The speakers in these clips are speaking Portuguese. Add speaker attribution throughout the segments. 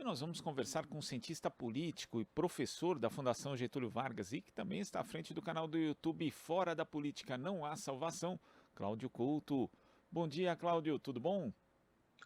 Speaker 1: E nós vamos conversar com um cientista político e professor da Fundação Getúlio Vargas e que também está à frente do canal do YouTube Fora da Política Não Há Salvação, Cláudio Couto. Bom dia, Cláudio, tudo bom?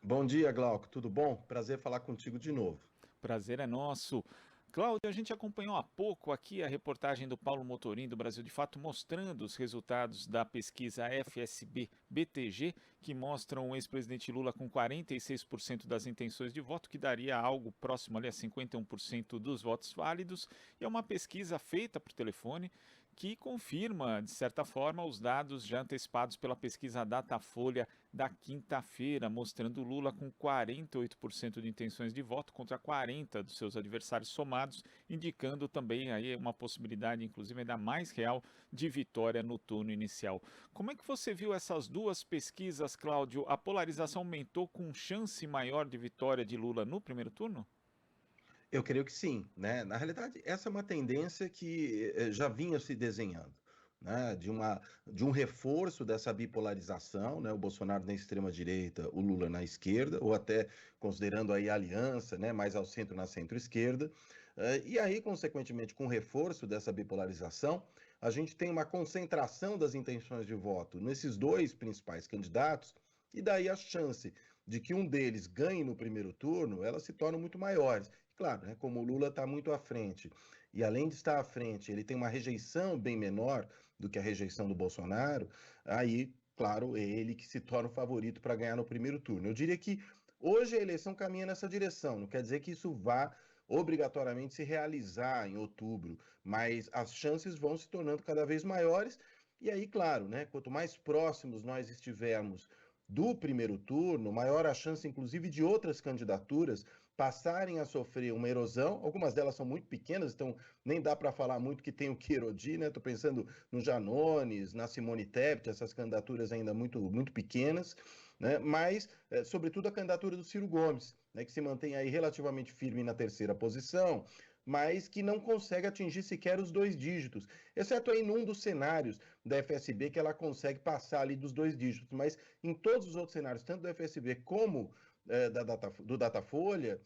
Speaker 2: Bom dia, Glauco. Tudo bom? Prazer falar contigo de novo.
Speaker 1: Prazer é nosso. Cláudio, a gente acompanhou há pouco aqui a reportagem do Paulo Motorim do Brasil de Fato mostrando os resultados da pesquisa FSB-BTG, que mostram o ex-presidente Lula com 46% das intenções de voto, que daria algo próximo ali a 51% dos votos válidos. E é uma pesquisa feita por telefone que confirma, de certa forma, os dados já antecipados pela pesquisa Datafolha da quinta-feira, mostrando Lula com 48% de intenções de voto contra 40% dos seus adversários somados, indicando também aí uma possibilidade, inclusive ainda mais real, de vitória no turno inicial. Como é que você viu essas duas pesquisas, Cláudio? A polarização aumentou com chance maior de vitória de Lula no primeiro turno?
Speaker 2: Eu creio que sim, né? Na realidade, essa é uma tendência que já vinha se desenhando, né? De um reforço dessa bipolarização, né? O Bolsonaro na extrema direita, o Lula na esquerda, ou até considerando aí a aliança, né? Mais ao centro na centro-esquerda. E aí, consequentemente, com o reforço dessa bipolarização, a gente tem uma concentração das intenções de voto nesses dois principais candidatos. E daí a chance de que um deles ganhe no primeiro turno, elas se tornam muito maiores. Claro, né, como o Lula está muito à frente, e além de estar à frente, ele tem uma rejeição bem menor do que a rejeição do Bolsonaro, aí, claro, é ele que se torna o favorito para ganhar no primeiro turno. Eu diria que hoje a eleição caminha nessa direção, não quer dizer que isso vá obrigatoriamente se realizar em outubro, mas as chances vão se tornando cada vez maiores, e aí, claro, né, quanto mais próximos nós estivermos do primeiro turno, maior a chance, inclusive, de outras candidaturas passarem a sofrer uma erosão. Algumas delas são muito pequenas, então nem dá para falar muito que tem o que erodir, né? Estou pensando no Janones, na Simone Tebet, essas candidaturas ainda muito pequenas, né? Mas, sobretudo, a candidatura do Ciro Gomes, né? Que se mantém aí relativamente firme na terceira posição, mas que não consegue atingir sequer os dois dígitos, exceto aí num dos cenários da FSB que ela consegue passar ali dos dois dígitos, mas em todos os outros cenários, tanto do FSB como do Datafolha,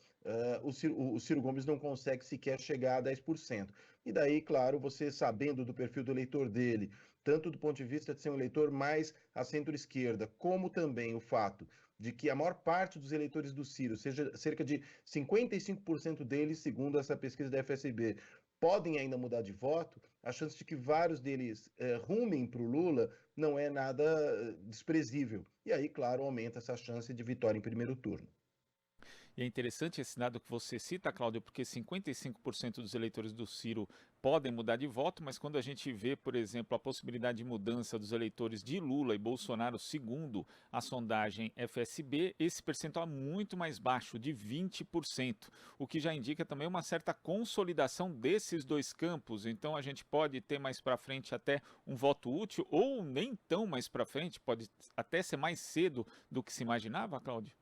Speaker 2: o Ciro Gomes não consegue sequer chegar a 10%. E daí, claro, você sabendo do perfil do eleitor dele, tanto do ponto de vista de ser um eleitor mais à centro-esquerda, como também o fato de que a maior parte dos eleitores do Ciro, seja cerca de 55% deles, segundo essa pesquisa da FSB, podem ainda mudar de voto, a chance de que vários deles rumem para o Lula não é nada desprezível. E aí, claro, aumenta essa chance de vitória em primeiro turno.
Speaker 1: E é interessante esse dado que você cita, Cláudio, porque 55% dos eleitores do Ciro podem mudar de voto, mas quando a gente vê, por exemplo, a possibilidade de mudança dos eleitores de Lula e Bolsonaro, segundo a sondagem FSB, esse percentual é muito mais baixo, de 20%, o que já indica também uma certa consolidação desses dois campos. Então a gente pode ter mais para frente até um voto útil, ou nem tão mais para frente, pode até ser mais cedo do que se imaginava, Cláudio?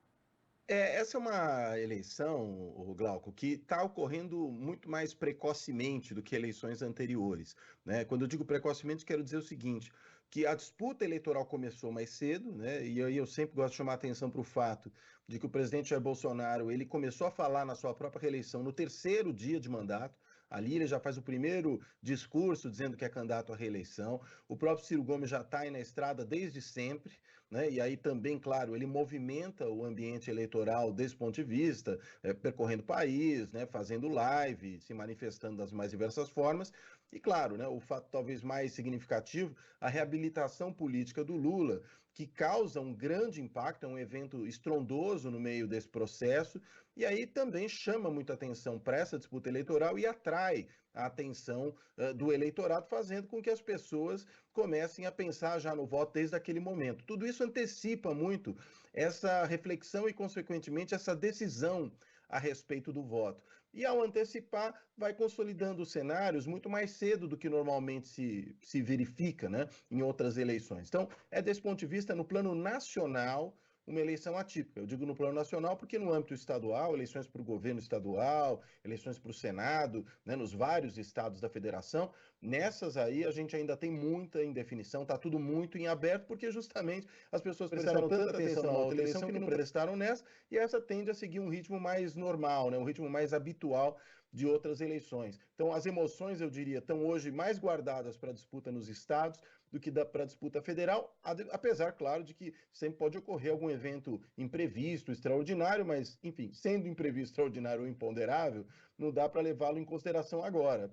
Speaker 2: Essa é uma eleição, o Glauco, que está ocorrendo muito mais precocemente do que eleições anteriores, né? Quando eu digo precocemente, quero dizer o seguinte, que a disputa eleitoral começou mais cedo, né? E aí eu sempre gosto de chamar a atenção para o fato de que o presidente Jair Bolsonaro, ele começou a falar na sua própria reeleição no terceiro dia de mandato. Ali ele já faz o primeiro discurso dizendo que é candidato à reeleição. O próprio Ciro Gomes já está aí na estrada desde sempre, né? E aí também, claro, ele movimenta o ambiente eleitoral desse ponto de vista, percorrendo o país, né? Fazendo live, se manifestando das mais diversas formas. E claro, né? O fato talvez mais significativo, a reabilitação política do Lula, que causa um grande impacto, é um evento estrondoso no meio desse processo, e aí também chama muita atenção para essa disputa eleitoral e atrai a atenção do eleitorado, fazendo com que as pessoas comecem a pensar já no voto desde aquele momento. Tudo isso antecipa muito essa reflexão e, consequentemente, essa decisão a respeito do voto. E ao antecipar, vai consolidando os cenários muito mais cedo do que normalmente se verifica, né, em outras eleições. Então, é desse ponto de vista, no plano nacional, uma eleição atípica. Eu digo no plano nacional porque no âmbito estadual, eleições para o governo estadual, eleições para o Senado, né, nos vários estados da federação, nessas aí a gente ainda tem muita indefinição, está tudo muito em aberto, porque justamente as pessoas prestaram tanta atenção na outra eleição que não prestaram nessa, e essa tende a seguir um ritmo mais normal, né, um ritmo mais habitual de outras eleições. Então, as emoções, eu diria, estão hoje mais guardadas para a disputa nos estados do que para a disputa federal, apesar, claro, de que sempre pode ocorrer algum evento imprevisto, extraordinário, mas, enfim, sendo imprevisto, extraordinário ou imponderável, não dá para levá-lo em consideração agora.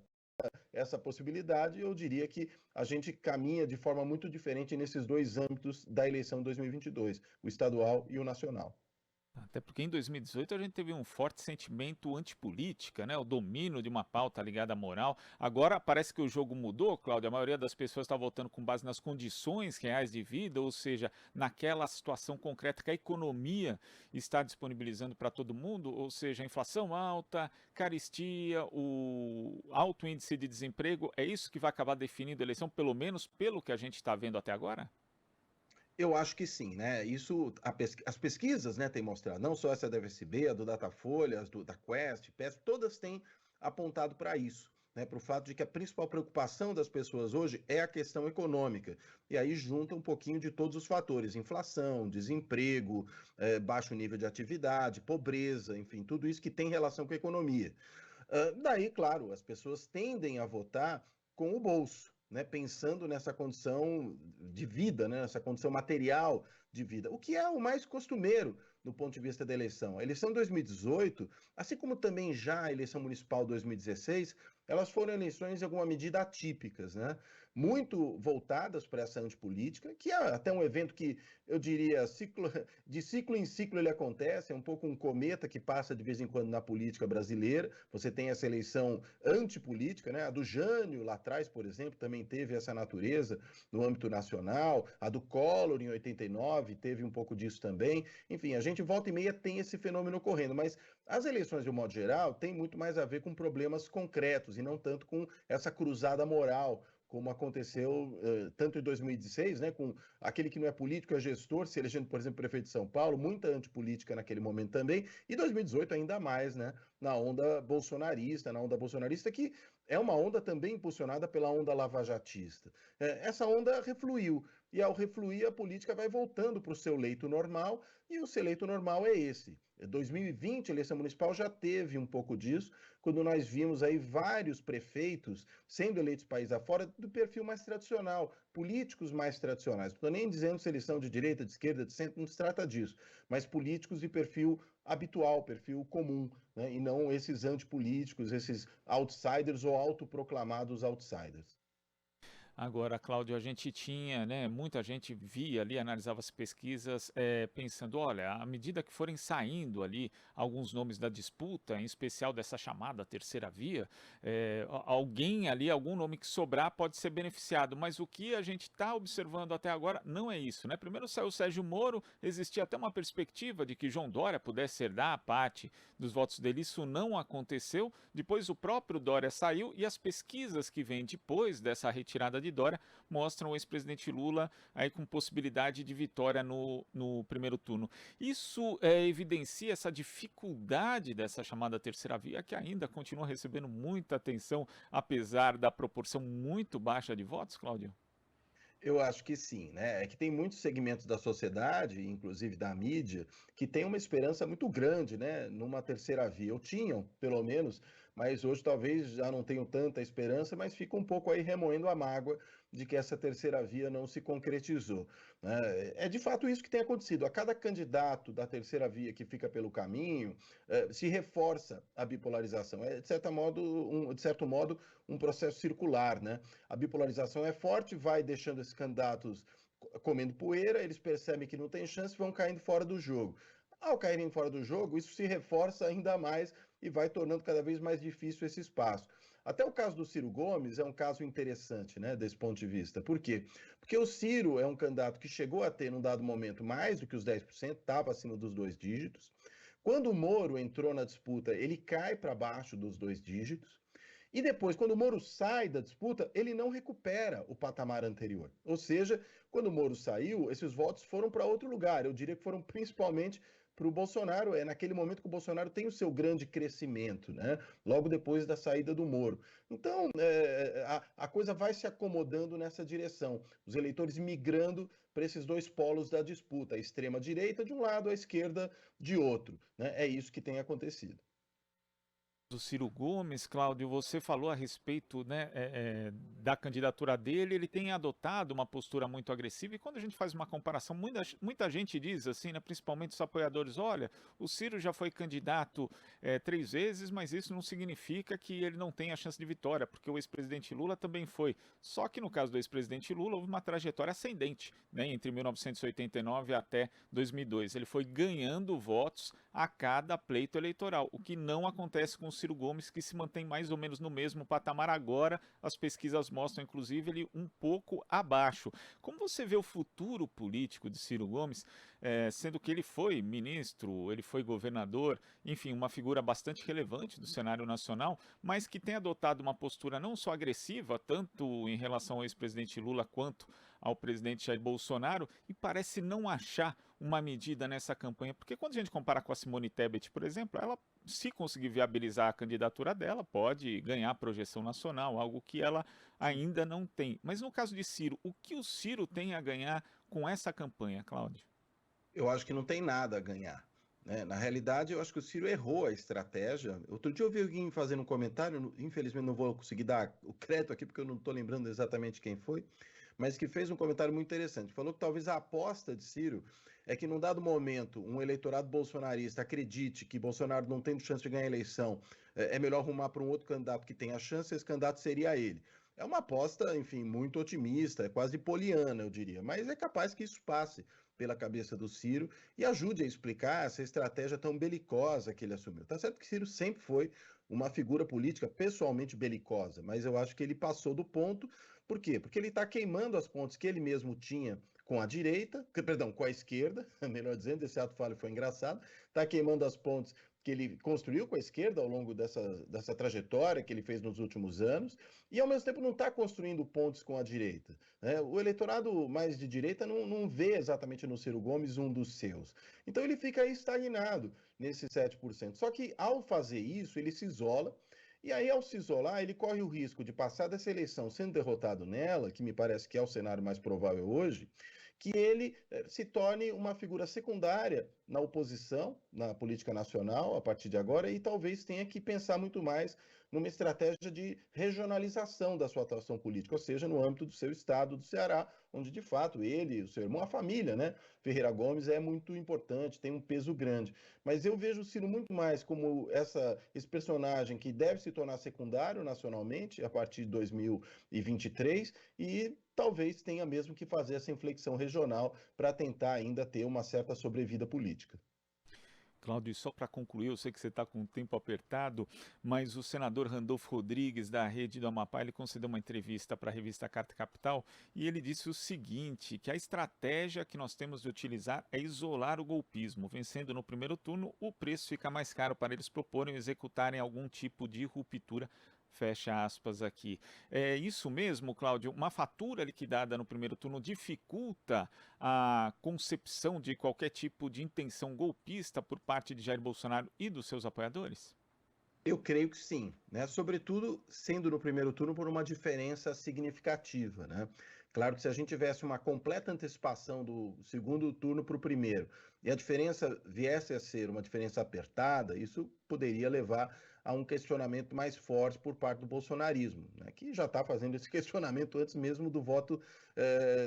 Speaker 2: Essa possibilidade, eu diria que a gente caminha de forma muito diferente nesses dois âmbitos da eleição de 2022, o estadual e o nacional.
Speaker 1: Até porque em 2018 a gente teve um forte sentimento antipolítica, né? O domínio de uma pauta ligada à moral. Agora parece que o jogo mudou, Cláudio. A maioria das pessoas está votando com base nas condições reais de vida, ou seja, naquela situação concreta que a economia está disponibilizando para todo mundo, ou seja, a inflação alta, carestia, o alto índice de desemprego. É isso que vai acabar definindo a eleição, pelo menos pelo que a gente está vendo até agora?
Speaker 2: Eu acho que sim, né? Isso, as pesquisas, né, têm mostrado, não só essa da FSB, a do Datafolha, da Quest, PES, todas têm apontado para isso, né? Para o fato de que a principal preocupação das pessoas hoje é a questão econômica. E aí junta um pouquinho de todos os fatores: inflação, desemprego, baixo nível de atividade, pobreza, enfim, tudo isso que tem relação com a economia. Daí, claro, as pessoas tendem a votar com o bolso, né, pensando nessa condição de vida, né, nessa condição material de vida, o que é o mais costumeiro no ponto de vista da eleição. A eleição de 2018, assim como também já a eleição municipal de 2016, elas foram eleições em alguma medida atípicas, né, muito voltadas para essa antipolítica, que é até um evento que eu diria de ciclo em ciclo ele acontece, é um pouco um cometa que passa de vez em quando na política brasileira. Você tem essa eleição antipolítica, né? A do Jânio lá atrás, por exemplo, também teve essa natureza no âmbito nacional. A do Collor em 89 teve um pouco disso também. Enfim, a gente volta e meia tem esse fenômeno ocorrendo, mas as eleições, de um modo geral, têm muito mais a ver com problemas concretos e não tanto com essa cruzada moral, como aconteceu tanto em 2016, né, com aquele que não é político, é gestor, se elegendo, por exemplo, prefeito de São Paulo, muita antipolítica naquele momento também, e 2018 ainda mais, né, na onda bolsonarista, que é uma onda também impulsionada pela onda lavajatista. Essa onda refluiu, e ao refluir a política vai voltando para o seu leito normal, e o seu leito normal é esse. 2020, a eleição municipal já teve um pouco disso, quando nós vimos aí vários prefeitos sendo eleitos país afora do perfil mais tradicional, políticos mais tradicionais. Não estou nem dizendo se eles são de direita, de esquerda, de centro, não se trata disso, mas políticos de perfil habitual, perfil comum, né? E não esses antipolíticos, esses outsiders ou autoproclamados outsiders.
Speaker 1: Agora, Cláudio, a gente tinha, né, muita gente via ali, analisava as pesquisas, pensando, olha, à medida que forem saindo ali alguns nomes da disputa, em especial dessa chamada terceira via, alguém ali, algum nome que sobrar pode ser beneficiado, mas o que a gente está observando até agora não é isso, né? Primeiro saiu o Sérgio Moro, existia até uma perspectiva de que João Dória pudesse herdar a parte dos votos dele, isso não aconteceu, depois o próprio Dória saiu e as pesquisas que vêm depois dessa retirada de Dória mostram o ex-presidente Lula aí com possibilidade de vitória no primeiro turno. Isso evidencia essa dificuldade dessa chamada terceira via, que ainda continua recebendo muita atenção, apesar da proporção muito baixa de votos, Cláudio?
Speaker 2: Eu acho que sim, né? É que tem muitos segmentos da sociedade, inclusive da mídia, que tem uma esperança muito grande, né, numa terceira via. Ou tinham, pelo menos, mas hoje talvez já não tenham tanta esperança, mas fica um pouco aí remoendo a mágoa de que essa terceira via não se concretizou, né? É de fato isso que tem acontecido. A cada candidato da terceira via que fica pelo caminho, se reforça a bipolarização. É, de certo modo, um processo circular, né? A bipolarização é forte, vai deixando esses candidatos comendo poeira, eles percebem que não tem chance e vão caindo fora do jogo. Ao caírem fora do jogo, isso se reforça ainda mais e vai tornando cada vez mais difícil esse espaço. Até o caso do Ciro Gomes é um caso interessante, né, desse ponto de vista. Por quê? Porque o Ciro é um candidato que chegou a ter, num dado momento, mais do que os 10%, estava acima dos dois dígitos. Quando o Moro entrou na disputa, ele cai para baixo dos dois dígitos. E depois, quando o Moro sai da disputa, ele não recupera o patamar anterior. Ou seja, quando o Moro saiu, esses votos foram para outro lugar. Eu diria que foram principalmente para o Bolsonaro. É naquele momento que o Bolsonaro tem o seu grande crescimento, né? Logo depois da saída do Moro. Então, a coisa vai se acomodando nessa direção. Os eleitores migrando para esses dois polos da disputa, a extrema-direita de um lado, a esquerda de outro. Né? É isso que tem acontecido.
Speaker 1: Do Ciro Gomes, Cláudio, você falou a respeito, né, da candidatura dele, ele tem adotado uma postura muito agressiva e quando a gente faz uma comparação, muita gente diz assim, né, principalmente os apoiadores, olha, o Ciro já foi candidato 3 vezes, mas isso não significa que ele não tenha chance de vitória, porque o ex-presidente Lula também foi. Só que no caso do ex-presidente Lula houve uma trajetória ascendente, né, entre 1989 até 2002. Ele foi ganhando votos a cada pleito eleitoral, o que não acontece com o Ciro Gomes, que se mantém mais ou menos no mesmo patamar agora. As pesquisas mostram, inclusive, ele um pouco abaixo. Como você vê o futuro político de Ciro Gomes, sendo que ele foi ministro, ele foi governador, enfim, uma figura bastante relevante do cenário nacional, mas que tem adotado uma postura não só agressiva, tanto em relação ao ex-presidente Lula quanto ao presidente Jair Bolsonaro, e parece não achar uma medida nessa campanha, porque quando a gente compara com a Simone Tebet, por exemplo, ela, se conseguir viabilizar a candidatura dela, pode ganhar projeção nacional, algo que ela ainda não tem. Mas no caso de Ciro, o que o Ciro tem a ganhar com essa campanha, Cláudio?
Speaker 2: Eu acho que não tem nada a ganhar. Né? Na realidade, eu acho que o Ciro errou a estratégia. Outro dia eu vi alguém fazendo um comentário, infelizmente não vou conseguir dar o crédito aqui, porque eu não estou lembrando exatamente quem foi, mas que fez um comentário muito interessante. Falou que talvez a aposta de Ciro é que, num dado momento, um eleitorado bolsonarista acredite que Bolsonaro não tendo chance de ganhar a eleição, é melhor arrumar para um outro candidato que tenha chance, esse candidato seria ele. É uma aposta, enfim, muito otimista, é quase poliana, eu diria, mas é capaz que isso passe pela cabeça do Ciro e ajude a explicar essa estratégia tão belicosa que ele assumiu. Tá certo que Ciro sempre foi uma figura política pessoalmente belicosa, mas eu acho que ele passou do ponto. Por quê? Porque ele está queimando as pontes que ele mesmo tinha com a direita, perdão, com a esquerda, melhor dizendo, esse ato falho foi engraçado, está queimando as pontes que ele construiu com a esquerda ao longo dessa trajetória que ele fez nos últimos anos, e ao mesmo tempo não está construindo pontes com a direita. Né? O eleitorado mais de direita não vê exatamente no Ciro Gomes um dos seus. Então ele fica aí estagnado nesses 7%. Só que ao fazer isso, ele se isola. E aí, ao se isolar, ele corre o risco de passar dessa eleição sendo derrotado nela, que me parece que é o cenário mais provável hoje, que ele se torne uma figura secundária na oposição, na política nacional, a partir de agora, e talvez tenha que pensar muito mais numa estratégia de regionalização da sua atuação política, ou seja, no âmbito do seu estado, do Ceará, onde de fato ele, o seu irmão, a família, né, Ferreira Gomes, é muito importante, tem um peso grande. Mas eu vejo o Ciro muito mais como esse personagem que deve se tornar secundário nacionalmente a partir de 2023 e talvez tenha mesmo que fazer essa inflexão regional para tentar ainda ter uma certa sobrevida política.
Speaker 1: Cláudio, e só para concluir, eu sei que você está com o tempo apertado, mas o senador Randolfo Rodrigues, da Rede do Amapá, ele concedeu uma entrevista para a revista Carta Capital e ele disse o seguinte, que a estratégia que nós temos de utilizar é isolar o golpismo. Vencendo no primeiro turno, o preço fica mais caro para eles proporem e executarem algum tipo de ruptura. Fecha aspas aqui. É isso mesmo, Cláudio? Uma fatura liquidada no primeiro turno dificulta a concepção de qualquer tipo de intenção golpista por parte de Jair Bolsonaro e dos seus apoiadores?
Speaker 2: Eu creio que sim, né? Sobretudo sendo no primeiro turno por uma diferença significativa, né? Claro que se a gente tivesse uma completa antecipação do segundo turno para o primeiro e a diferença viesse a ser uma diferença apertada, isso poderia levar a um questionamento mais forte por parte do bolsonarismo, né? Que já está fazendo esse questionamento antes mesmo do voto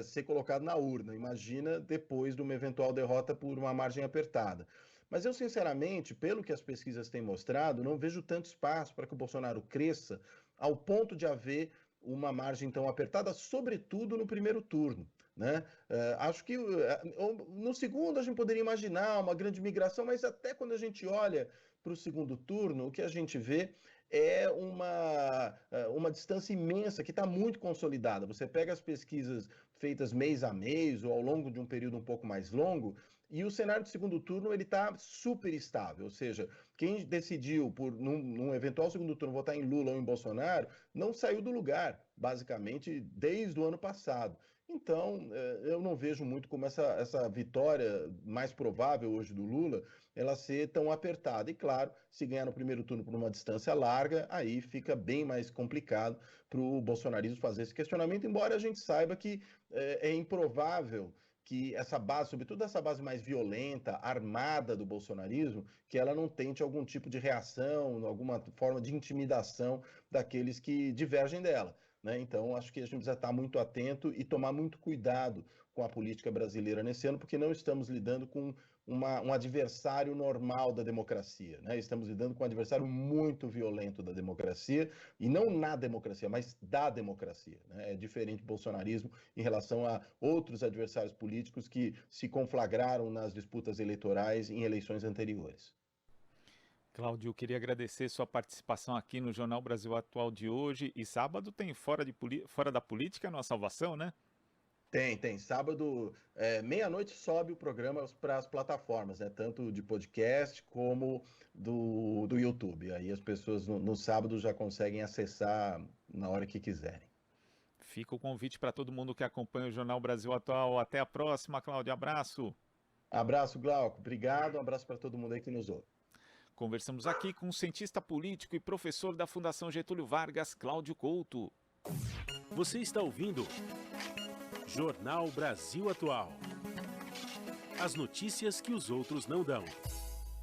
Speaker 2: ser colocado na urna. Imagina depois de uma eventual derrota por uma margem apertada. Mas eu, sinceramente, pelo que as pesquisas têm mostrado, não vejo tanto espaço para que o Bolsonaro cresça ao ponto de haver uma margem tão apertada, sobretudo no primeiro turno. Né? Acho que no segundo a gente poderia imaginar uma grande migração, mas até quando a gente olha para o segundo turno, o que a gente vê é uma distância imensa que está muito consolidada. Você pega as pesquisas feitas mês a mês ou ao longo de um período um pouco mais longo, E o cenário de segundo turno ele está super estável, ou seja, quem decidiu por num eventual segundo turno votar em Lula ou em Bolsonaro não saiu do lugar, basicamente desde o ano passado. Então, eu não vejo muito como essa vitória mais provável hoje do Lula ela ser tão apertada. E claro, se ganhar no primeiro turno por uma distância larga, aí fica bem mais complicado para o bolsonarismo fazer esse questionamento, embora a gente saiba que é improvável que essa base, sobretudo essa base mais violenta, armada do bolsonarismo, que ela não tente algum tipo de reação, alguma forma de intimidação daqueles que divergem dela. Né? Então, acho que a gente precisa estar muito atento e tomar muito cuidado com a política brasileira nesse ano, porque não estamos lidando com um adversário normal da democracia. Né? Estamos lidando com um adversário muito violento da democracia, e não na democracia, mas da democracia. Né? É diferente do bolsonarismo em relação a outros adversários políticos que se conflagraram nas disputas eleitorais em eleições anteriores.
Speaker 1: Cláudio, queria agradecer sua participação aqui no Jornal Brasil Atual de hoje. E sábado tem Fora da Política, Nossa Salvação, né?
Speaker 2: Tem. Sábado, meia-noite sobe o programa para as plataformas, né? Tanto de podcast como do YouTube. Aí as pessoas no sábado já conseguem acessar na hora que quiserem.
Speaker 1: Fica o convite para todo mundo que acompanha o Jornal Brasil Atual. Até a próxima, Cláudio. Abraço.
Speaker 2: Abraço, Glauco. Obrigado. Um abraço para todo mundo aí que nos ouve.
Speaker 1: Conversamos aqui com o cientista político e professor da Fundação Getúlio Vargas, Cláudio Couto.
Speaker 3: Você está ouvindo Jornal Brasil Atual. As notícias que os outros não dão.